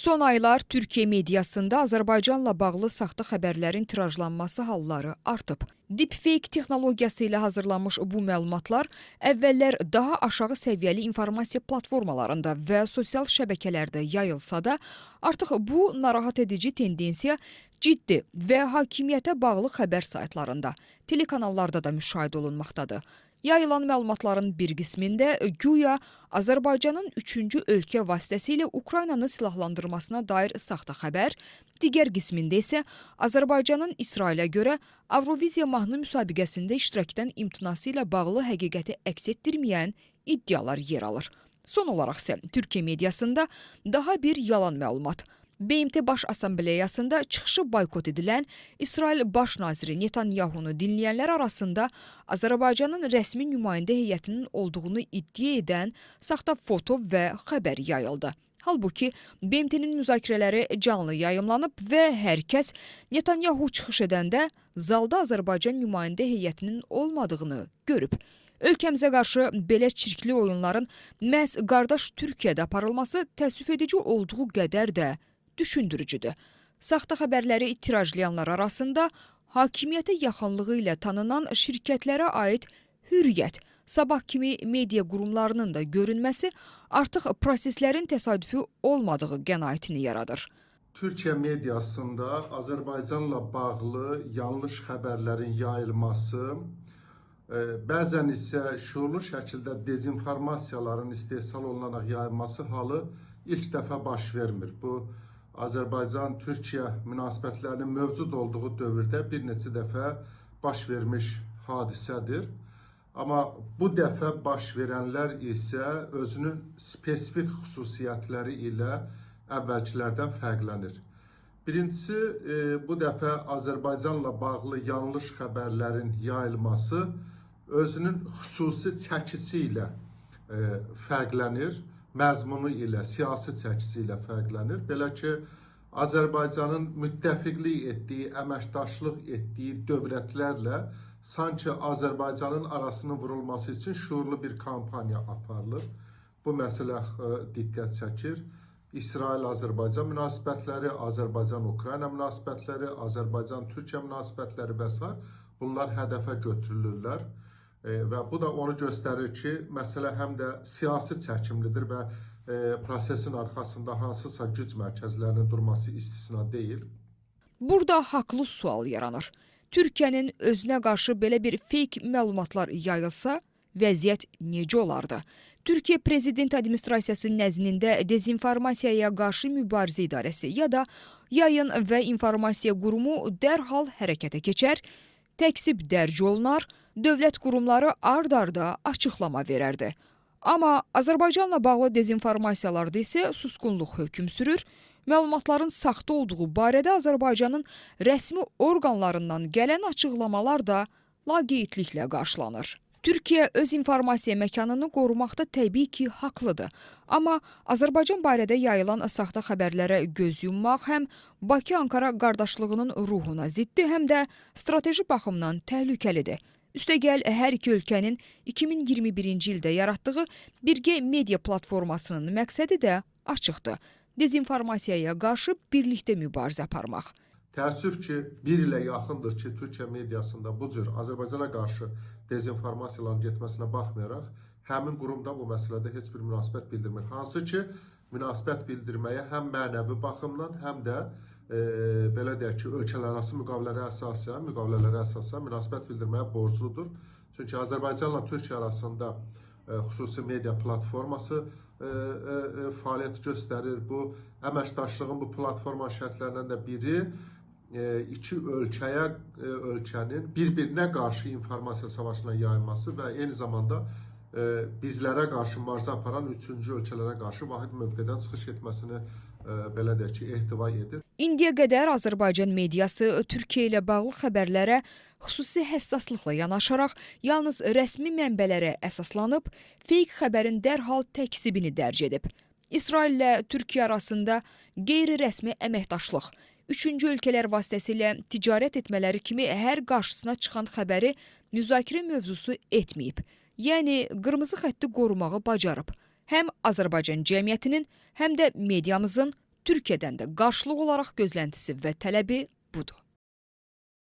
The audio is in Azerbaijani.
Son aylar Türkiye mediasında Azərbaycanla bağlı saxta xəbərlərin tirajlanması halları artıb. Deepfake texnologiyası ilə hazırlanmış bu məlumatlar əvvəllər daha aşağı səviyyəli informasiya platformalarında və sosial şəbəkələrdə yayılsa da, artıq bu narahat edici tendensiya ciddi və hakimiyyətə bağlı xəbər saytlarında, telekanallarda da müşahidə olunmaqdadır. Yayılan məlumatların bir qismində güya Azərbaycanın üçüncü ölkə vasitəsilə Ukraynanı silahlandırmasına dair saxta xəbər, digər qismində isə Azərbaycanın İsrailə görə Avroviziya mahnı müsabiqəsində iştirakdan imtinası ilə bağlı həqiqəti əks etdirməyən iddialar yer alır. Son olaraq isə Türkiyə mediasında daha bir yalan məlumat. BMT Baş Assambleyasında çıxışı boykot edilən İsrail Baş Naziri Netanyahunu dinləyənlər arasında Azərbaycanın rəsmi nümayəndə heyətinin olduğunu iddia edən saxta foto və xəbər yayıldı. Halbuki BMT-nin müzakirələri canlı yayımlanıb və hər kəs Netanyahu çıxış edəndə zalda Azərbaycan nümayəndə heyətinin olmadığını görüb. Ölkəmizə qarşı belə çirkli oyunların məhz qardaş Türkiyədə aparılması təəssüf edici olduğu qədər də düşündürücüdür. Saxta xəbərləri tirajlayanlar arasında hakimiyyətə yaxınlığı ilə tanınan şirkətlərə aid Hürriyyət, Sabah kimi media qurumlarının da görünməsi artıq proseslərin təsadüfi olmadığı qənaətini yaradır. Türkiyə mediasında Azərbaycanla bağlı yanlış xəbərlərin yayılması, bəzən isə şuurlu şəkildə dezinformasiyaların istehsal olunaraq yayılması halı ilk dəfə baş vermir. Bu, Azərbaycan-Türkiyə münasibətlərinin mövcud olduğu dövrdə bir neçə dəfə baş vermiş hadisədir. Amma bu dəfə baş verənlər isə özünün spesifik xüsusiyyətləri ilə əvvəlkilərdən fərqlənir. Birincisi, bu dəfə Azərbaycanla bağlı yanlış xəbərlərin yayılması özünün xüsusi çəkisi ilə fərqlənir. Məzmunu ilə, siyasi çəkisi ilə fərqlənir. Belə ki, Azərbaycanın müttəfiqlik etdiyi, əməkdaşlıq etdiyi dövlətlərlə sanki Azərbaycanın arasının vurulması üçün şuurlu bir kampaniya aparılır. Bu məsələ diqqət çəkir. İsrail-Azərbaycan münasibətləri, Azərbaycan-Ukrayna münasibətləri, Azərbaycan-Türkiyə münasibətləri və s. bunlar hədəfə götürülürlər. Və bu da onu göstərir ki, məsələ həm də siyasi çəkimlidir və prosesin arxasında hansısa güc mərkəzlərinin durması istisna deyil. Burada haqlı sual yaranır. Türkiyənin özünə qarşı belə bir fake məlumatlar yayılsa, vəziyyət necə olardı? Türkiyə Prezident Administrasiyası nəzdində Dezinformasiyaya qarşı mübarizə idarəsi ya da Yayın və İnformasiya Qurumu dərhal hərəkətə keçər, təksib dərc olunar, dövlət qurumları ard-arda açıqlama verərdi. Amma Azərbaycanla bağlı dezinformasiyalarda isə susqunluq hökm sürür, məlumatların saxta olduğu barədə Azərbaycanın rəsmi orqanlarından gələn açıqlamalar da laqeydliklə qarşılanır. Türkiyə öz informasiya məkanını qorumaqda təbii ki, haqlıdır. Amma Azərbaycan barədə yayılan saxta xəbərlərə göz yummaq həm Bakı-Ankara qardaşlığının ruhuna ziddir, həm də strateji baxımdan təhlükəlidir. Üstəgəl, hər iki ölkənin 2021-ci ildə yaratdığı birgə media platformasının məqsədi də açıqdır. Dezinformasiyaya qarşı birlikdə mübarizə aparmaq. Təəssüf ki, bir ilə yaxındır ki, Türkiyə mediasında bu cür Azərbaycana qarşı dezinformasiyaların getməsinə baxmayaraq, həmin qurumda bu məsələdə heç bir münasibət bildirmir. Hansı ki, münasibət bildirməyə həm mənəvi baxımdan, həm də belə deyək ki, ölkələrarası müqavilələrə əsasən münasibət bildirməyə borcludur. Çünki Azərbaycanla Türkiyə arasında xüsusi media platforması fəaliyyət göstərir. Bu əməkdaşlığın bu platforma şərtlərindən də biri iki ölkənin bir-birinə qarşı informasiya savaşına yayılması və eyni zamanda bizlərə qarşı mübarizə aparan üçüncü ölkələrə qarşı vahid mövqedən çıxış etməsini belə deyək ki, ehtiva edir. İndiyə qədər Azərbaycan mediası Türkiyə ilə bağlı xəbərlərə xüsusi həssaslıqla yanaşaraq yalnız rəsmi mənbələrə əsaslanıb, fake xəbərin dərhal təksibini dərc edib. İsrail ilə Türkiyə arasında qeyri-rəsmi əməkdaşlıq, üçüncü ölkələr vasitəsilə ticarət etmələri kimi hər qarşısına çıxan xəbəri müzakirə mövzusu etməyib. Yəni, qırmızı xətti qorumağı bacarıb. Həm Azərbaycan cəmiyyətinin, həm də mediamızın Türkiyədən də qarşılıq olaraq gözləntisi və tələbi budur.